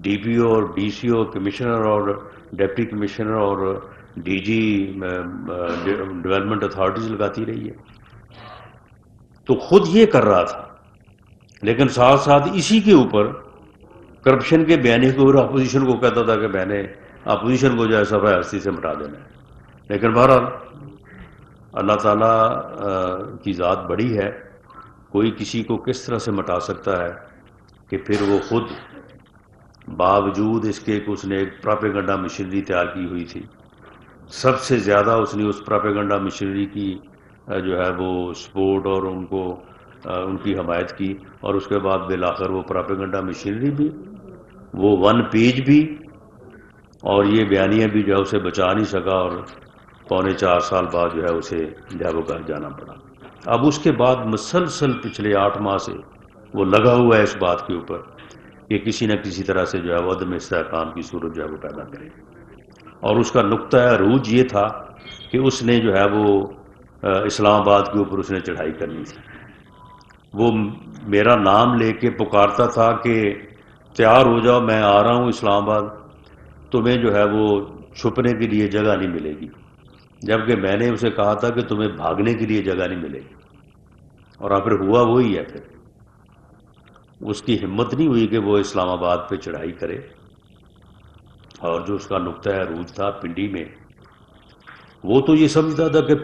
D P او اور D C او، commissioner اور deputy commissioner اور ڈی جی ڈیولپمنٹ اتھارٹیز لگاتی رہی ہے. تو خود یہ کر رہا تھا، لیکن ساتھ ساتھ اسی کے اوپر کرپشن کے بیانی کو اور اپوزیشن کو کہتا تھا کہ میں نے اپوزیشن کو جو ہے صفحہ ہستی سے مٹا دینا ہے. لیکن بہرحال اللہ تعالیٰ کی ذات بڑی ہے، کوئی کسی کو کس طرح سے مٹا سکتا ہے کہ پھر وہ خود باوجود اس کے کہ اس نے ایک پراپیگنڈا مشینری تیار کی ہوئی تھی، سب سے زیادہ اس نے اس پراپیگنڈا مشینری کی جو ہے وہ سپورٹ اور ان کی حمایت کی، اور اس کے بعد بالآخر وہ پراپیگنڈا مشینری بھی، وہ 1 پیج بھی، اور یہ بیانیہ بھی جو ہے اسے بچا نہیں سکا، اور 3.25 سال بعد جو ہے اسے وہ گھر جانا پڑا. اب اس کے بعد مسلسل پچھلے 8 ماہ سے وہ لگا ہوا ہے اس بات کے اوپر کہ کسی نہ کسی طرح سے جو ہے وہ عدم استحکام کی صورت جو ہے وہ پیدا کرے. اور اس کا نقطہ عروج یہ تھا کہ اس نے جو ہے وہ اسلام آباد کے اوپر اس نے چڑھائی کرنی تھی. وہ میرا نام لے کے پکارتا تھا کہ تیار ہو جاؤ، میں آ رہا ہوں اسلام آباد، تمہیں جو ہے وہ چھپنے کے لیے جگہ نہیں ملے گی. جبکہ میں نے اسے کہا تھا کہ تمہیں بھاگنے کے لیے جگہ نہیں ملے گی. اور اب پھر ہوا وہی ہے. پھر اس کی ہمت نہیں ہوئی کہ وہ اسلام آباد پہ چڑھائی کرے. اور جو اس کا نقطہ عروج تھا پنڈی میں، وہ تو یہ سمجھتا تھا کہ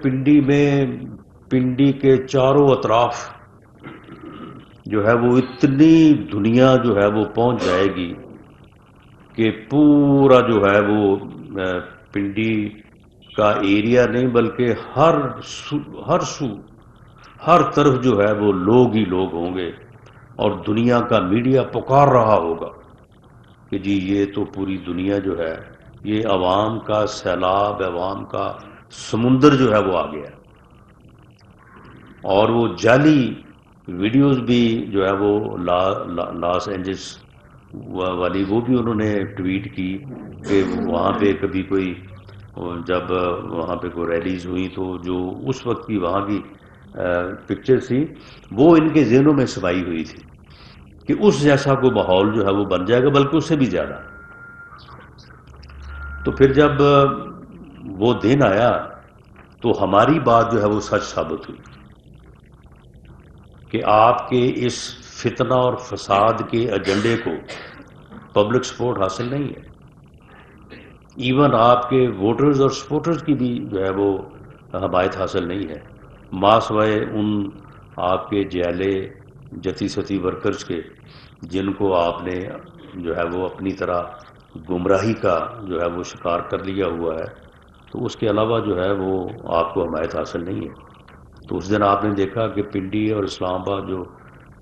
پنڈی کے چاروں اطراف جو ہے وہ اتنی دنیا جو ہے وہ پہنچ جائے گی کہ پورا جو ہے وہ پنڈی کا ایریا نہیں بلکہ ہر طرف جو ہے وہ لوگ ہی لوگ ہوں گے، اور دنیا کا میڈیا پکار رہا ہوگا کہ جی یہ تو پوری دنیا جو ہے، یہ عوام کا سیلاب، عوام کا سمندر جو ہے وہ آ گیا. اور وہ جعلی ویڈیوز بھی جو ہے وہ لاس اینجلس والی وہ بھی انہوں نے ٹویٹ کی کہ وہاں پہ کبھی کوئی، جب وہاں پہ کوئی ریلیز ہوئی تو جو اس وقت کی وہاں کی پکچر تھی وہ ان کے ذہنوں میں سمائی ہوئی تھی کہ اس جیسا کوئی ماحول جو ہے وہ بن جائے گا، بلکہ اس سے بھی زیادہ. تو پھر جب وہ دن آیا تو ہماری بات جو ہے وہ سچ ثابت ہوئی کہ آپ کے اس فتنہ اور فساد کے ایجنڈے کو پبلک سپورٹ حاصل نہیں ہے. ایون آپ کے ووٹرز اور سپورٹرز کی بھی جو ہے وہ حمایت حاصل نہیں ہے، ماں سوائے ان آپ کے جیلے جتی ستی ورکرز کے جن کو آپ نے جو ہے وہ اپنی طرح گمراہی کا جو ہے وہ شکار کر لیا ہوا ہے. تو اس کے علاوہ جو ہے وہ آپ کو حمایت حاصل نہیں ہے. تو اس دن آپ نے دیکھا کہ پنڈی اور اسلام آباد جو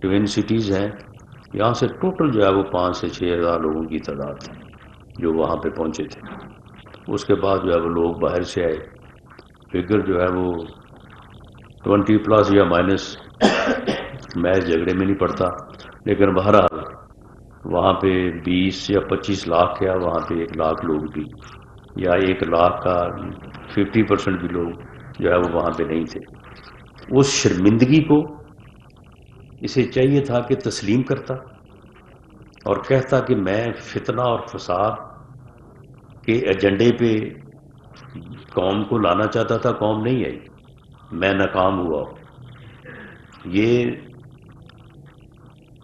ٹوین سٹیز ہیں، یہاں سے ٹوٹل جو ہے وہ 5 سے 6 ہزار لوگوں کی تعداد تھی جو وہاں پہ پہنچے تھے. اس کے بعد جو ہے وہ لوگ باہر سے آئے، فگر جو ہے وہ 20+ یا مائنس، میں اس جھگڑے میں نہیں پڑتا، لیکن بہرحال وہاں پہ 20 یا 25 لاکھ یا وہاں پہ 1 لاکھ لوگ بھی، یا 1 لاکھ کا 50% بھی لوگ جو ہے وہ وہاں پہ نہیں تھے. اس شرمندگی کو اسے چاہیے تھا کہ تسلیم کرتا اور کہتا کہ میں فتنہ اور فساد کے ایجنڈے پہ قوم کو لانا چاہتا تھا، قوم نہیں آئی، میں ناکام ہوا. یہ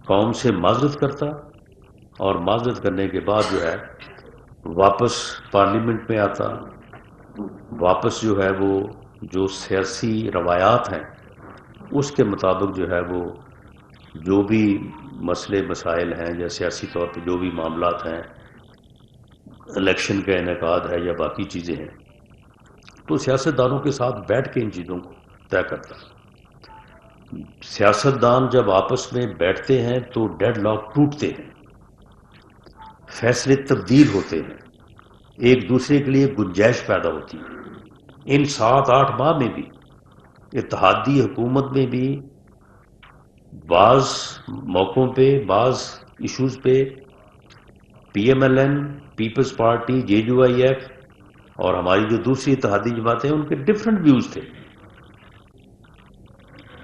قوم سے معذرت کرتا اور معذرت کرنے کے بعد جو ہے واپس پارلیمنٹ میں آتا، واپس جو ہے وہ جو سیاسی روایات ہیں اس کے مطابق جو ہے وہ جو بھی مسئلے مسائل ہیں یا سیاسی طور پہ جو بھی معاملات ہیں، الیکشن کا انعقاد ہے یا باقی چیزیں ہیں، تو سیاستدانوں کے ساتھ بیٹھ کے ان چیزوں کو طے کرتا. سیاستدان جب آپس میں بیٹھتے ہیں تو ڈیڈ لاک ٹوٹتے ہیں، فیصلے تبدیل ہوتے ہیں، ایک دوسرے کے لیے گنجائش پیدا ہوتی ہے. ان 7-8 ماہ میں بھی اتحادی حکومت میں بھی بعض موقعوں پہ بعض ایشوز پہ P M L N, peoples party, JUIF اور ہماری جو دوسری اتحادی جماعتیں ہیں ان کے ڈفرینٹ ویوز تھے،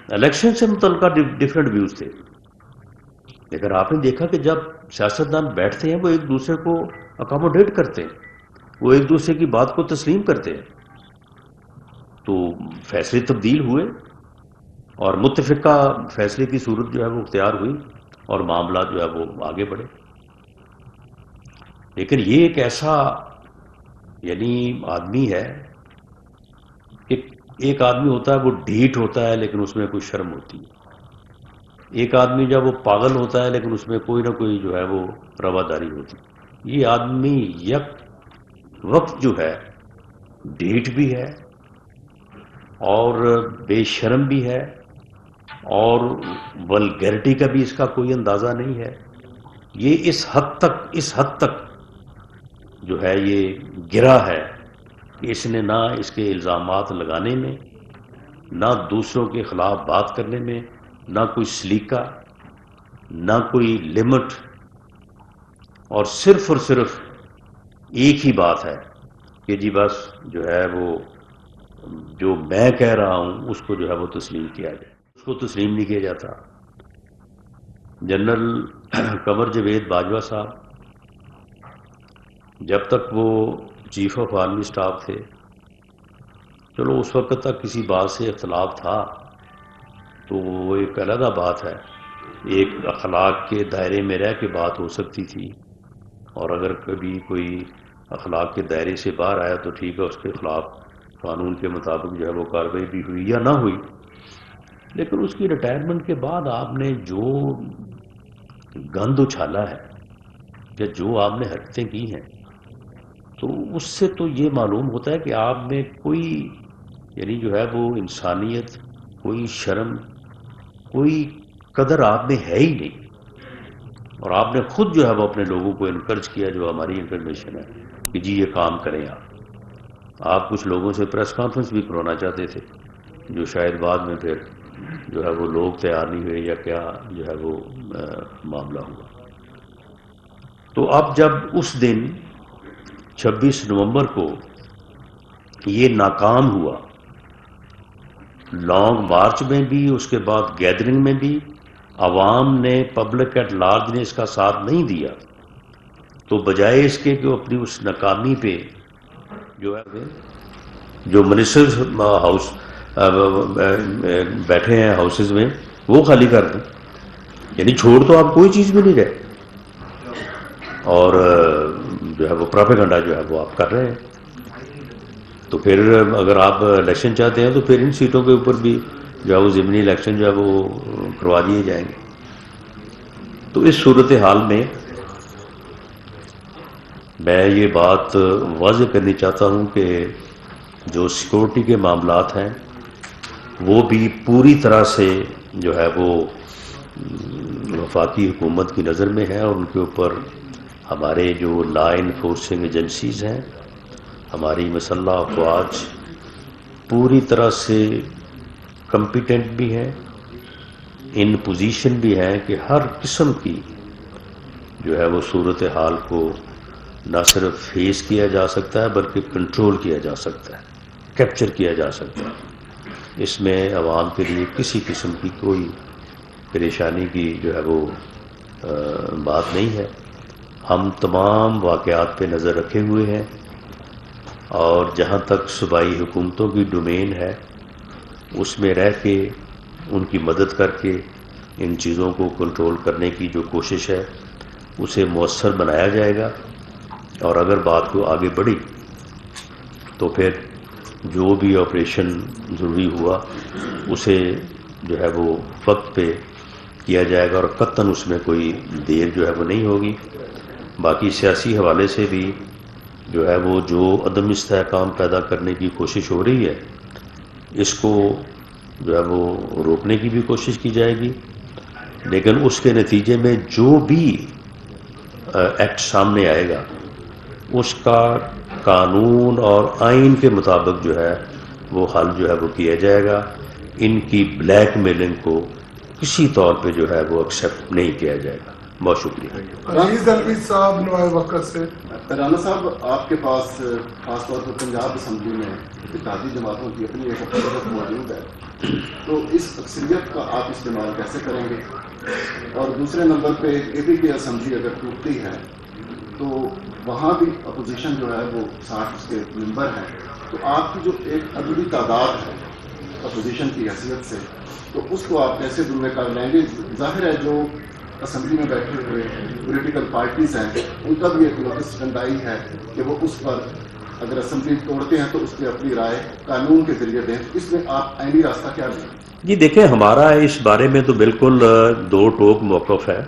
الیکشن سے متعلقہ ڈفرینٹ ویوز تھے. لیکن آپ نے دیکھا کہ جب سیاستدان بیٹھتے ہیں وہ ایک دوسرے کو اکاموڈیٹ کرتے ہیں، وہ ایک دوسرے کی بات کو تسلیم کرتے ہیں، تو فیصلے تبدیل ہوئے اور متفقہ فیصلے کی صورت جو ہے وہ اختیار ہوئی اور معاملات جو ہے وہ آگے بڑھے. لیکن یہ ایک ایسا یعنی آدمی ہے، ایک آدمی ہوتا ہے وہ ڈھیٹ ہوتا ہے لیکن اس میں کوئی شرم ہوتی ہے، ایک آدمی جب وہ پاگل ہوتا ہے لیکن اس میں کوئی نہ کوئی جو ہے وہ رواداری ہوتی. یہ آدمی یک وقت جو ہے ڈھیٹ بھی ہے اور بے شرم بھی ہے اور ولگیرٹی کا بھی اس کا کوئی اندازہ نہیں ہے. یہ اس حد تک جو ہے یہ گرا ہے کہ اس نے نہ اس کے الزامات لگانے میں، نہ دوسروں کے خلاف بات کرنے میں، نہ کوئی سلیقہ، نہ کوئی لمٹ، اور صرف ایک ہی بات ہے کہ جی بس جو ہے وہ جو میں کہہ رہا ہوں اس کو جو ہے وہ تسلیم کیا جائے. اس کو تسلیم نہیں کیا جاتا. جنرل قمر جاوید باجوہ صاحب جب تک وہ چیف آف آرمی اسٹاف تھے، چلو اس وقت تک کسی بات سے اختلاف تھا تو وہ ایک علیحدہ بات ہے، ایک اخلاق کے دائرے میں رہ کے بات ہو سکتی تھی، اور اگر کبھی کوئی اخلاق کے دائرے سے باہر آیا تو ٹھیک ہے، اس کے خلاف قانون کے مطابق جو ہے وہ کارروائی بھی ہوئی یا نہ ہوئی. لیکن اس کی ریٹائرمنٹ کے بعد آپ نے جو گند اچھالا ہے یا جو آپ نے حرکتیں کی ہیں، تو اس سے تو یہ معلوم ہوتا ہے کہ آپ میں کوئی یعنی جو ہے وہ انسانیت، کوئی شرم، کوئی قدر آپ میں ہے ہی نہیں. اور آپ نے خود جو ہے وہ اپنے لوگوں کو انکرج کیا، جو ہماری انفارمیشن ہے کہ جی یہ کام کریں. آپ کچھ لوگوں سے پریس کانفرنس بھی کروانا چاہتے تھے، جو شاید بعد میں پھر جو ہے وہ لوگ تیار نہیں ہوئے یا کیا جو ہے وہ معاملہ ہوا. تو اب جب اس دن 26 نومبر کو یہ ناکام ہوا، لانگ مارچ میں بھی، اس کے بعد گیدرنگ میں بھی عوام نے، پبلک ایٹ لارج نے اس کا ساتھ نہیں دیا، تو بجائے اس کے کہ وہ اپنی اس ناکامی پہ جو ہے جو منسٹرز ہاؤس بیٹھے ہیں ہاؤسز میں وہ خالی کر دیں. یعنی چھوڑ تو آپ کوئی چیز بھی نہیں رہے، اور جو ہے وہ پروپیگنڈا جو ہے وہ آپ کر رہے ہیں. تو پھر اگر آپ الیکشن چاہتے ہیں تو پھر ان سیٹوں کے اوپر بھی جو ہے وہ ضمنی الیکشن جو ہے وہ کروا دیے جائیں گے. تو اس صورتحال میں میں یہ بات واضح کرنی چاہتا ہوں کہ جو سیکورٹی کے معاملات ہیں وہ بھی پوری طرح سے جو ہے وہ وفاقی حکومت کی نظر میں ہے، اور ان کے اوپر ہمارے جو لا انفورسنگ ایجنسیز ہیں، ہماری مسلح افواج پوری طرح سے کمپیٹنٹ بھی ہیں، ان پوزیشن بھی ہیں کہ ہر قسم کی جو ہے وہ صورتحال کو نہ صرف فیس کیا جا سکتا ہے بلکہ کنٹرول کیا جا سکتا ہے، کیپچر کیا جا سکتا ہے. اس میں عوام کے لیے کسی قسم کی کوئی پریشانی کی جو ہے وہ بات نہیں ہے. ہم تمام واقعات پہ نظر رکھے ہوئے ہیں، اور جہاں تک صوبائی حکومتوں کی ڈومین ہے اس میں رہ کے ان کی مدد کر کے ان چیزوں کو کنٹرول کرنے کی جو کوشش ہے اسے مؤثر بنایا جائے گا. اور اگر بات کو آگے بڑھی تو پھر جو بھی آپریشن ضروری ہوا اسے جو ہے وہ وقت پہ کیا جائے گا، اور قطعاً اس میں کوئی دیر جو ہے وہ نہیں ہوگی. باقی سیاسی حوالے سے بھی جو ہے وہ جو عدم استحکام پیدا کرنے کی کوشش ہو رہی ہے اس کو جو ہے وہ روکنے کی بھی کوشش کی جائے گی. لیکن اس کے نتیجے میں جو بھی ایکٹ سامنے آئے گا اس کا قانون اور آئین کے مطابق جو ہے وہ حل جو ہے وہ کیا جائے گا. ان کی بلیک میلنگ کو کسی طور پہ جو ہے وہ ایکسیپٹ نہیں کیا جائے گا. بہت شکریہ. عزیز الوی صاحب نوائے وقت سے. رانا صاحب، آپ کے پاس خاص طور پر پنجاب اسمبلی میں اتحادی جماعتوں کی اپنی ایک اکثریت موجود ہے، تو اس اکثریت کا آپ استعمال کیسے کریں گے؟ اور دوسرے نمبر پہ اے پی کی اسمبلی اگر ٹوٹتی ہے تو وہاں بھی اپوزیشن جو ہے وہ 60 اس کے ممبر ہیں، تو آپ کی جو ایک عددی تعداد ہے اپوزیشن کی حیثیت سے، تو اس کو آپ کیسے دور کر لیں گے؟ ظاہر ہے جو اسمبلی میں بیٹھے ہوئے پولیٹیکل پارٹیز ہیں ان کا بھی ایک لوکس ڈنڈائی ہے کہ وہ اس پر اگر اسمبلی توڑتے ہیں تو اس پہ اپنی رائے قانون کے ذریعے دیں. اس میں آپ عینی راستہ کیا دیں؟ جی دیکھیں، ہمارا اس بارے میں تو بالکل دو ٹوک موقف ہے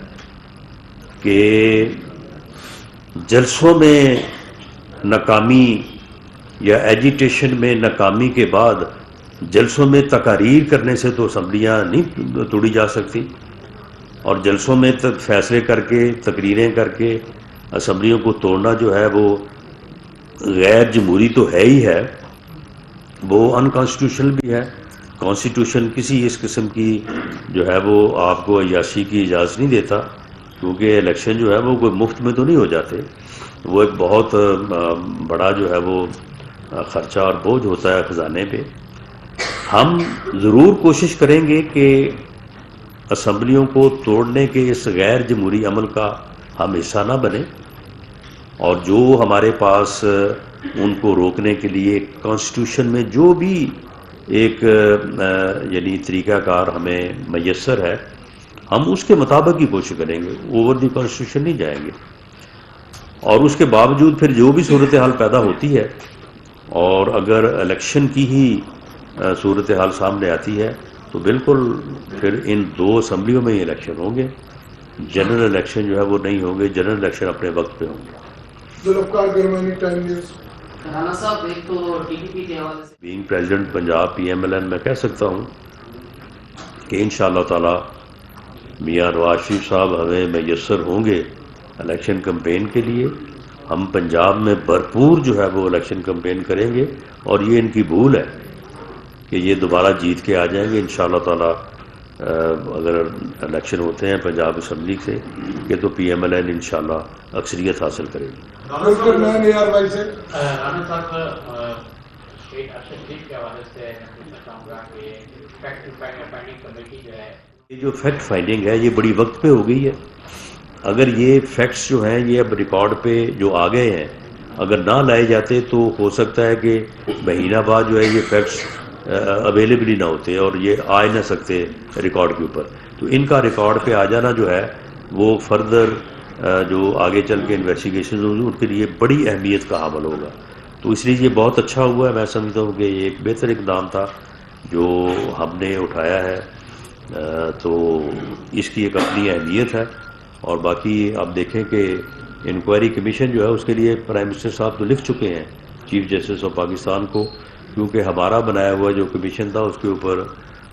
کہ جلسوں میں ناکامی یا ایجیٹیشن میں ناکامی کے بعد جلسوں میں تقاریر کرنے سے تو اسمبلیاں نہیں توڑی جا سکتی، اور جلسوں میں فیصلے کر کے تقریریں کر کے اسمبلیوں کو توڑنا جو ہے وہ غیر جمہوری تو ہے ہی ہے، وہ انکانسٹیٹیوشنل بھی ہے. کانسٹیٹیوشن کسی اس قسم کی جو ہے وہ آپ کو عیاشی کی اجازت نہیں دیتا، کیونکہ الیکشن جو ہے وہ کوئی مفت میں تو نہیں ہو جاتے، وہ ایک بہت بڑا جو ہے وہ خرچہ اور بوجھ ہوتا ہے خزانے پہ. ہم ضرور کوشش کریں گے کہ اسمبلیوں کو توڑنے کے اس غیر جمہوری عمل کا ہم حصہ نہ بنیں، اور جو ہمارے پاس ان کو روکنے کے لیے کانسٹیٹیوشن میں جو بھی ایک یعنی طریقہ کار ہمیں میسر ہے ہم اس کے مطابق ہی کوشش کریں گے، اوور دی کانسٹیٹیوشن نہیں جائیں گے. اور اس کے باوجود پھر جو بھی صورتحال پیدا ہوتی ہے، اور اگر الیکشن کی ہی صورتحال سامنے آتی ہے تو بالکل پھر ان دو اسمبلیوں میں ہی الیکشن ہوں گے. جنرل الیکشن جو ہے وہ نہیں ہوں گے، جنرل الیکشن اپنے وقت پہ ہوں گے. Zulfiqar Gurmani, Time News. رانا صاحب، ایک تو ٹی ڈی پی کے حوالے سے being president Punjab P M L N میں کہہ سکتا ہوں کہ انشاءاللہ تعالی میاں نواز شریف صاحب ہمیں میسر ہوں گے الیکشن کمپین کے لیے. ہم پنجاب میں بھرپور جو ہے وہ الیکشن کمپین کریں گے، اور یہ ان کی بھول ہے کہ یہ دوبارہ جیت کے آ جائیں گے انشاءاللہ تعالی. اگر الیکشن ہوتے ہیں پنجاب اسمبلی سے کہ تو پی ایم ایل این انشاءاللہ اکثریت حاصل کرے گی. بالکل میں نے یار بھائی سے رانا صاحب اسٹیٹ ارشد شریف کے حوالے سے میں پوچھنا چاہوں گا کہ فیکٹ فائنڈنگ کمیٹی جو ہے، یہ جو فیکٹ فائنڈنگ ہے یہ بڑی وقت پہ ہو گئی ہے. اگر یہ فیکٹس جو ہیں یہ اب ریکارڈ پہ جو آ گئے ہیں اگر نہ لائے جاتے تو ہو سکتا ہے کہ مہینہ بعد جو ہے یہ فیکٹس اویلیبل ہی نہ ہوتے اور یہ آ ہی نہ سکتے ریکارڈ کے اوپر. تو ان کا ریکارڈ پہ آ جانا جو ہے وہ فردر جو آگے چل کے انویسٹیگیشنز ہوں گی ان کے لیے بڑی اہمیت کا حامل ہوگا. تو اس لیے یہ بہت اچھا ہوا ہے. میں سمجھتا ہوں کہ یہ ایک بہتر اقدام تھا جو ہم نے اٹھایا ہے. تو اس کی ایک اپنی اہمیت ہے. اور باقی آپ دیکھیں کہ انکوائری کمیشن جو ہے اس کے لیے پرائم منسٹر صاحب تو لکھ چکے ہیں چیف جسٹس آف پاکستان کو، کیونکہ ہمارا بنایا ہوا جو کمیشن تھا اس کے اوپر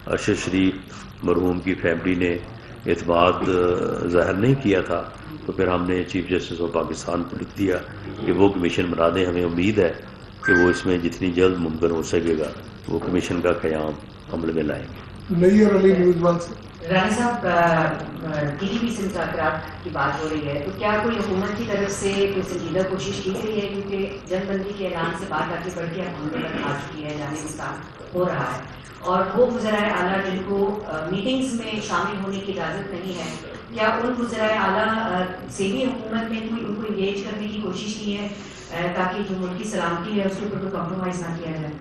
ارشد شریف مرحوم کی فیملی نے اعتماد ظاہر نہیں کیا تھا، تو پھر ہم نے چیف جسٹس آف پاکستان کو لکھ دیا کہ وہ کمیشن بنا دیں. ہمیں امید ہے کہ وہ اس میں جتنی جلد ممکن ہو سکے گا وہ کمیشن کا قیام عمل میں لائیں گے. نیئر علی نیوز ون سے. رانا صاحب، ٹی ڈی پی سے مذاکرات کی بات ہو رہی ہے، تو کیا کوئی حکومت کی طرف سے کوئی سنجیدہ کوشش کی گئی ہے؟ کیونکہ جنگ بندی کے اعلان سے بات آگے بڑھ کے اب حملے تک آ چکی ہے، افغانستان ہو رہا ہے، اور وہ وزرائے اعلیٰ جن کو میٹنگز میں شامل ہونے کی اجازت نہیں ہے، کیا ان وزرائے اعلیٰ سے بھی حکومت نے کوئی ان کو انگیج کرنے کی کوشش کی ہے تاکہ جو ملک کی سلامتی ہے اس کے اوپر کوئی کمپرومائز نہ کیا جائے؟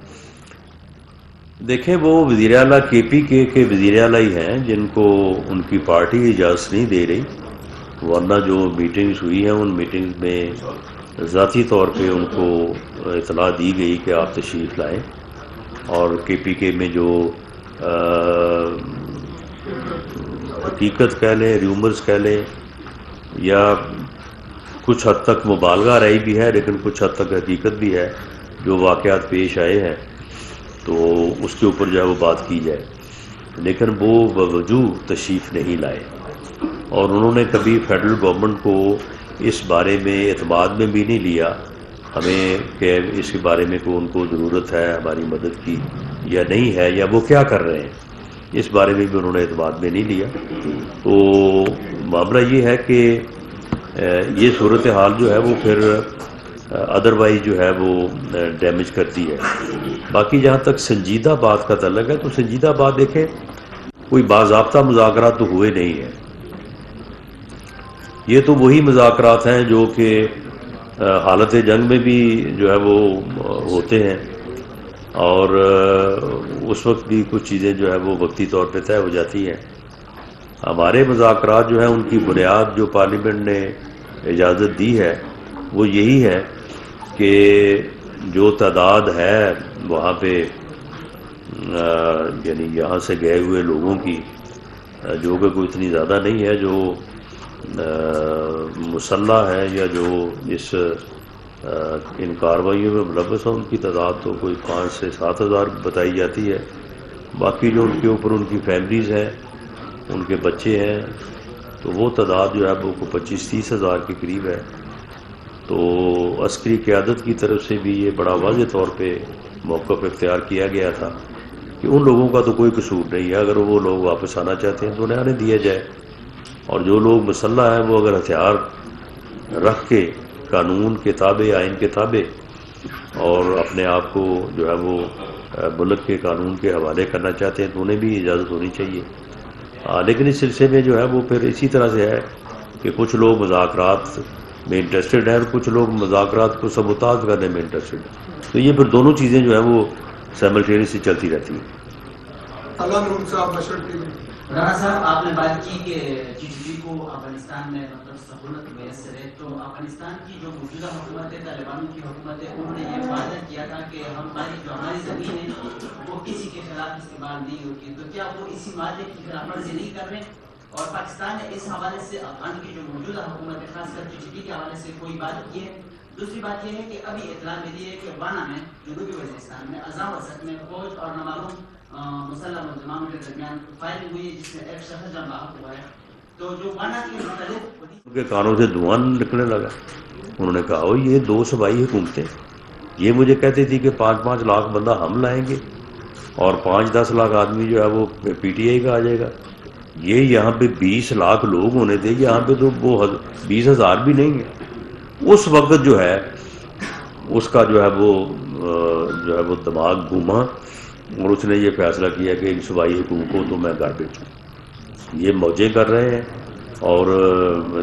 دیکھیں، وہ وزیر اعلیٰ کے پی کے وزیر اعلیٰ ہی ہیں جن کو ان کی پارٹی اجازت نہیں دے رہی، ورنہ جو میٹنگز ہوئی ہیں ان میٹنگز میں ذاتی طور پہ ان کو اطلاع دی گئی کہ آپ تشریف لائیں. اور کے پی کے میں جو حقیقت کہہ لیں، ریومرز کہہ لیں، یا کچھ حد تک مبالغہ رہی بھی ہے لیکن کچھ حد تک حقیقت بھی ہے، جو واقعات پیش آئے ہیں تو اس کے اوپر جو ہے وہ بات کی جائے. لیکن وہ باوجود تشریف نہیں لائے، اور انہوں نے کبھی فیڈرل گورنمنٹ کو اس بارے میں اعتماد میں بھی نہیں لیا ہمیں کہ اس کے بارے میں کوئی ان کو ضرورت ہے ہماری مدد کی یا نہیں ہے، یا وہ کیا کر رہے ہیں، اس بارے میں بھی انہوں نے اعتماد میں نہیں لیا. تو معاملہ یہ ہے کہ یہ صورتحال جو ہے وہ پھر ادروائز جو ہے وہ ڈیمیج کرتی ہے. باقی جہاں تک سنجیدہ بات کا تعلق ہے تو سنجیدہ بات دیکھیں، کوئی باضابطہ مذاکرات تو ہوئے نہیں ہیں. یہ تو وہی مذاکرات ہیں جو کہ حالت جنگ میں بھی جو ہے وہ ہوتے ہیں، اور اس وقت بھی کچھ چیزیں جو ہے وہ وقتی طور پہ طے ہو جاتی ہیں۔ ہمارے مذاکرات جو ہیں ان کی بنیاد جو پارلیمنٹ نے اجازت دی ہے وہ یہی ہے کہ جو تعداد ہے وہاں پہ یعنی یہاں سے گئے ہوئے لوگوں کی، جو کہ کوئی اتنی زیادہ نہیں ہے، جو مسلح ہے یا جو اس ان کارروائیوں میں ملوث ہیں، ان کی تعداد تو کوئی 5 سے 7 ہزار بتائی جاتی ہے۔ باقی جو ان کے اوپر ان کی فیملیز ہیں، ان کے بچے ہیں، تو وہ تعداد جو ہے وہ 25-30 ہزار کے قریب ہے۔ تو عسکری قیادت کی طرف سے بھی یہ بڑا واضح طور پہ موقف اختیار کیا گیا تھا کہ ان لوگوں کا تو کوئی قصور نہیں ہے، اگر وہ لوگ واپس آنا چاہتے ہیں تو انہیں آنے دیا جائے، اور جو لوگ مسلح ہیں وہ اگر ہتھیار رکھ کے قانون کے تابع، آئین کے تابع، اور اپنے آپ کو جو ہے وہ ملک کے قانون کے حوالے کرنا چاہتے ہیں تو انہیں بھی اجازت ہونی چاہیے۔ لیکن اس سلسلے میں جو ہے وہ پھر اسی طرح سے ہے کہ کچھ لوگ مذاکرات میں انٹرسٹڈ ہیں اور کچھ لوگ مذاکرات کو سبوتاژ کرنے میں انٹرسٹڈ ہیں، تو یہ پھر دونوں چیزیں جو ہیں وہ سائملٹینیسلی چلتی رہتی ہیں۔ اللہ نور صاحب مشرق ٹی وی۔ رانا صاحب، آپ نے بات کی کہ TTP کو افغانستان میں مطلب سہولت میسر ہے، تو افغانستان کی جو موجودہ حکومت ہے، طالبانوں کی حکومت ہے، انہوں نے یہ وعدہ کیا تھا کہ ہماری زمین ہے وہ کسی کے خلاف استعمال نہیں ہوگی، تو کیا وہ اسی معاہدے کی خلاف ورزی نہیں کر رہے؟ اور پاکستان نے اس حوالے سے افغان کی جو موجودہ حکومت ہے، خاص کر TTP کے حوالے سے کوئی بات کی ہے؟ دوسری بات یہ ہے کہ ابھی اطلاع ملی ہے کہ وانا میں، جنوبی وزیرستان میں اذان وسط میں فوج اور نامعلوم مسلح منظمانوں کے درمیان فائرنگ ہوئی ہے جس میں ایک شخص جان بحق ہوا ہے، تو جو وانا کے مختلف ان کے کانوں سے دھواں نکلنے لگا۔ انہوں نے کہا وہ یہ 2 صوبائی حکومتیں، یہ مجھے کہتے تھی کہ 5-5 لاکھ بندہ ہم لائیں گے اور 5-10 لاکھ آدمی جو ہے وہ PTI کا آ جائے گا، یہ یہاں پہ 20 لاکھ لوگ ہونے تھے، یہاں پہ تو وہ 20 ہزار بھی نہیں ہے۔ اس وقت جو ہے اس کا جو ہے وہ دماغ گھوما اور اس نے یہ فیصلہ کیا کہ ان صوبائی حکومتوں کو تو میں گاربیج ہوں، یہ موجیں کر رہے ہیں اور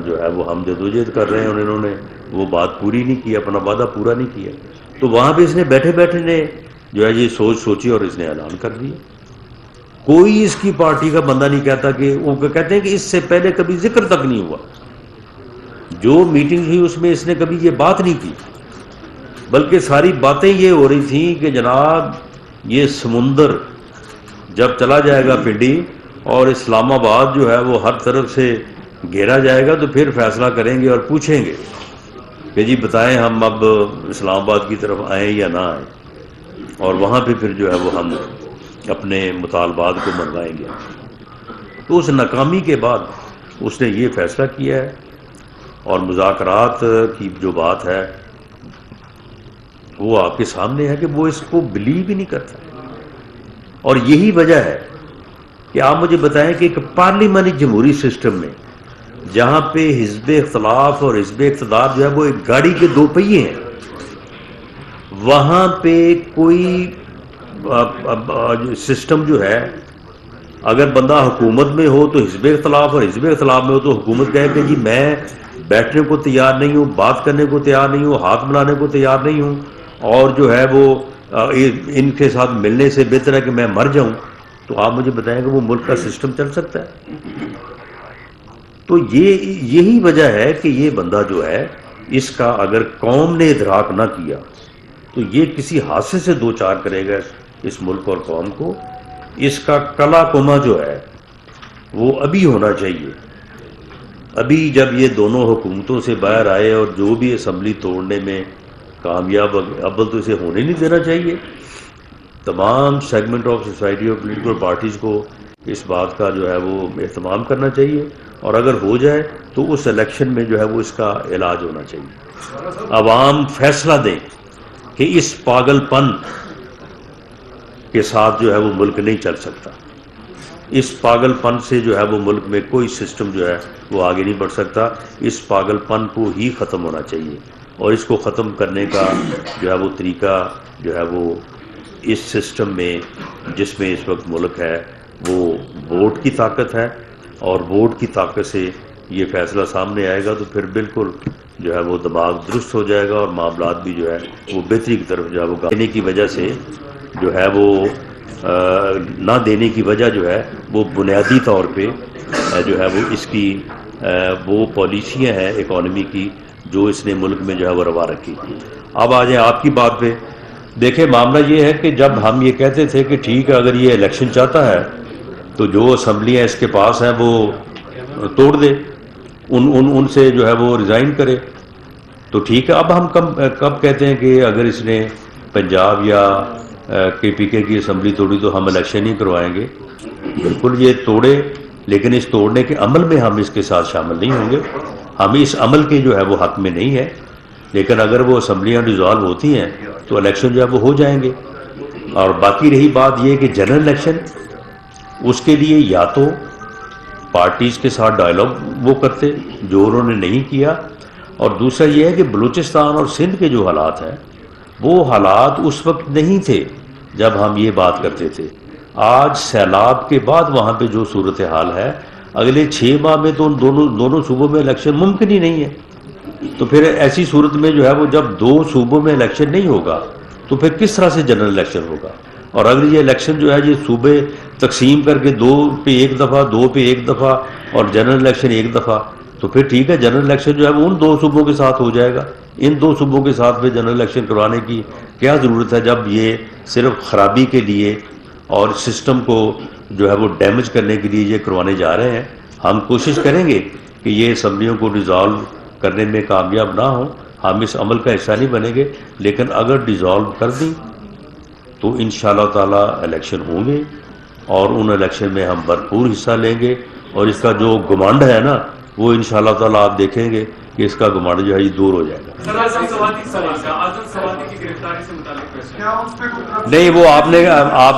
جو ہے وہ ہم جدوجہد کر رہے ہیں، اور انہوں نے وہ بات پوری نہیں کی، اپنا وعدہ پورا نہیں کیا۔ تو وہاں پہ اس نے بیٹھے بیٹھے نے جو ہے یہ سوچی اور اس نے اعلان کر دیا۔ کوئی اس کی پارٹی کا بندہ نہیں کہتا کہ وہ کہتے ہیں کہ اس سے پہلے کبھی ذکر تک نہیں ہوا، جو میٹنگ ہوئی اس میں اس نے کبھی یہ بات نہیں کی، بلکہ ساری باتیں یہ ہو رہی تھیں کہ جناب یہ سمندر جب چلا جائے گا پنڈی اور اسلام آباد جو ہے وہ ہر طرف سے گھیرا جائے گا تو پھر فیصلہ کریں گے اور پوچھیں گے کہ جی بتائیں ہم اب اسلام آباد کی طرف آئیں یا نہ آئیں، اور وہاں پہ پھر جو ہے وہ ہم اپنے مطالبات کو منوائیں گے۔ تو اس ناکامی کے بعد اس نے یہ فیصلہ کیا ہے، اور مذاکرات کی جو بات ہے وہ آپ کے سامنے ہے کہ وہ اس کو بلیو ہی نہیں کرتا، اور یہی وجہ ہے کہ آپ مجھے بتائیں کہ ایک پارلیمانی جمہوری سسٹم میں جہاں پہ حزب اختلاف اور حزب اقتدار جو ہے وہ ایک گاڑی کے 2 پہیے ہیں، وہاں پہ کوئی سسٹم جو ہے اگر بندہ حکومت میں ہو تو حزب اختلاف، اور حزب اختلاف میں ہو تو حکومت کہے کہ جی میں بیٹھنے کو تیار نہیں ہوں، بات کرنے کو تیار نہیں ہوں، ہاتھ ملانے کو تیار نہیں ہوں، اور جو ہے وہ ان کے ساتھ ملنے سے بہتر ہے کہ میں مر جاؤں، تو آپ مجھے بتائیں کہ وہ ملک کا سسٹم چل سکتا ہے؟ تو یہی وجہ ہے کہ یہ بندہ جو ہے اس کا اگر قوم نے ادراک نہ کیا تو یہ کسی حادثے سے 2-4 کرے گا اس ملک اور قوم کو۔ اس کا کلا کما جو ہے وہ ابھی ہونا چاہیے، ابھی جب یہ دونوں حکومتوں سے باہر آئے اور جو بھی اسمبلی توڑنے میں کامیاب، اول تو اسے ہونے نہیں دینا چاہیے۔ تمام سیگمنٹ آف سوسائٹی اور پولیٹیکل پارٹیز کو اس بات کا جو ہے وہ اہتمام کرنا چاہیے، اور اگر ہو جائے تو اس الیکشن میں جو ہے وہ اس کا علاج ہونا چاہیے۔ عوام فیصلہ دیں کہ اس پاگل پن کے ساتھ جو ہے وہ ملک نہیں چل سکتا، اس پاگل پن سے جو ہے وہ ملک میں کوئی سسٹم جو ہے وہ آگے نہیں بڑھ سکتا۔ اس پاگل پن کو ہی ختم ہونا چاہیے، اور اس کو ختم کرنے کا جو ہے وہ طریقہ جو ہے وہ اس سسٹم میں جس میں اس وقت ملک ہے وہ ووٹ کی طاقت ہے، اور ووٹ کی طاقت سے یہ فیصلہ سامنے آئے گا تو پھر بالکل جو ہے وہ دماغ درست ہو جائے گا اور معاملات بھی جو ہے وہ بہتری کی طرف جو ہے وہ دینے کی وجہ سے جو ہے وہ نہ دینے کی وجہ جو ہے وہ بنیادی طور پہ جو ہے وہ اس کی وہ پالیسیاں ہیں اکانومی کی جو اس نے ملک میں جو ہے وہ روا رکھی. اب آ جائیں آپ کی بات پہ. دیکھیں معاملہ یہ ہے کہ جب ہم یہ کہتے تھے کہ ٹھیک ہے اگر یہ الیکشن چاہتا ہے تو جو اسمبلیاں اس کے پاس ہیں وہ توڑ دے, ان سے جو ہے وہ ریزائن کرے, تو ٹھیک ہے. اب ہم کب کہتے ہیں کہ اگر اس نے پنجاب یا کے پی کے کی اسمبلی توڑی تو ہم الیکشن نہیں کروائیں گے. بالکل یہ توڑے, لیکن اس توڑنے کے عمل میں ہم اس کے ساتھ شامل نہیں ہوں گے. ہم اس عمل کے جو ہے وہ حق میں نہیں ہے. لیکن اگر وہ اسمبلیاں ڈیزالو ہوتی ہیں تو الیکشن جو ہے وہ ہو جائیں گے. اور باقی رہی بات یہ کہ جنرل الیکشن, اس کے لیے یا تو پارٹیز کے ساتھ ڈائلاگ وہ کرتے جو انہوں نے نہیں کیا, اور دوسرا یہ ہے کہ بلوچستان اور سندھ کے جو حالات ہیں وہ حالات اس وقت نہیں تھے جب ہم یہ بات کرتے تھے. آج سیلاب کے بعد وہاں پہ جو صورتحال ہے, اگلے 6 ماہ میں تو ان دونوں صوبوں میں الیکشن ممکن ہی نہیں ہے. تو پھر ایسی صورت میں جو ہے وہ جب 2 صوبوں میں الیکشن نہیں ہوگا تو پھر کس طرح سے جنرل الیکشن ہوگا. اور اگر یہ الیکشن جو ہے یہ صوبے تقسیم کر کے 2 پہ 1 دفعہ 2 پہ 1 دفعہ اور جنرل الیکشن 1 دفعہ, تو پھر ٹھیک ہے جنرل الیکشن جو ہے وہ ان 2 صوبوں کے ساتھ ہو جائے گا. ان 2 صوبوں کے ساتھ پہ جنرل الیکشن کروانے کی کیا ضرورت ہے جب یہ صرف خرابی کے لیے اور سسٹم کو جو ہے وہ ڈیمیج کرنے کے لیے یہ کروانے جا رہے ہیں. ہم کوشش کریں گے کہ یہ اسمبلیوں کو ڈیزالو کرنے میں کامیاب نہ ہوں, ہم اس عمل کا حصہ نہیں بنیں گے. لیکن اگر ڈیزالو کر دیں تو انشاءاللہ تعالی الیکشن ہوں گے اور ان الیکشن میں ہم بھرپور حصہ لیں گے. اور اس کا جو گمانڈ ہے نا وہ انشاءاللہ تعالی آپ دیکھیں گے کہ اس کا گمانڈ جو ہے یہ دور ہو جائے گا. نہیں, وہ آپ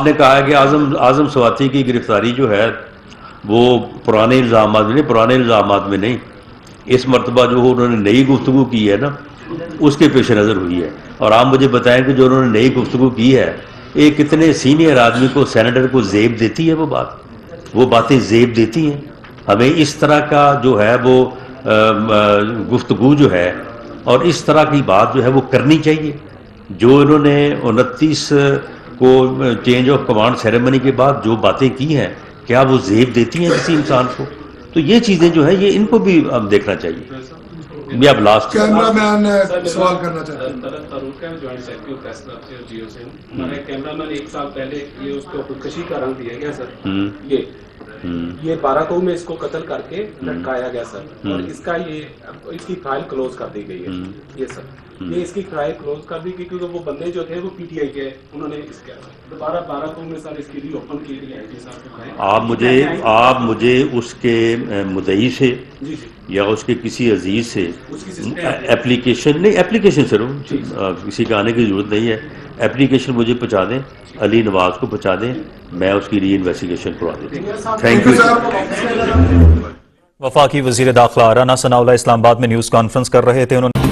نے کہا ہے کہ اعظم سواتی کی گرفتاری جو ہے وہ پرانے الزامات میں نہیں, اس مرتبہ جو انہوں نے نئی گفتگو کی ہے نا اس کے پیش نظر ہوئی ہے. اور آپ مجھے بتائیں کہ جو انہوں نے نئی گفتگو کی ہے, ایک کتنے سینئر آدمی کو, سینیٹر کو زیب دیتی ہے وہ باتیں زیب دیتی ہیں. ہمیں اس طرح کا جو ہے وہ گفتگو جو ہے اور اس طرح کی بات جو ہے وہ کرنی چاہیے. جو انہوں نے 29 کو چینج آف کمانڈ سیریمنی کے بعد جو باتیں کی ہیں, کیا وہ زیب دیتی ہیں کسی انسان کو؟ تو یہ چیزیں جو ہے یہ ان کو بھی اب دیکھنا چاہیے. میں اب لاسٹ کیمرہ مین سوال کرنا چاہتا ہوں. ہمارے کیمرہ مین 1 سال پہلے یہ اس کو خودکشی کا رنگ دیا گیا سر, یہ 12 میں اس کو قتل کر کے لٹکایا گیا سر, اور اس کی فائل کلوز کر دی گئی ہے. یہ سر یہ اس کی فائل کلوز کر دی گئی کیونکہ وہ بندے جو تھے وہ پی ٹی آئی کے, انہوں نے اس کا دوبارہ 12 میں سر اس کی ری اوپن کی گئی ہے. آپ مجھے اس کے مدعی سے یا اس کے کسی عزیز سے اپلیکیشن صرف کسی کا آنے کی ضرورت نہیں ہے, اپلیکیشن مجھے پہنچا دیں, علی نواز کو پہنچا دیں, میں اس کی ری انویسٹیگیشن کروا دیتا ہوں. Thank you. وفاقی وزیر داخلہ رانا ثناء اللہ اسلام آباد میں نیوز کانفرنس کر رہے تھے. انہوں نے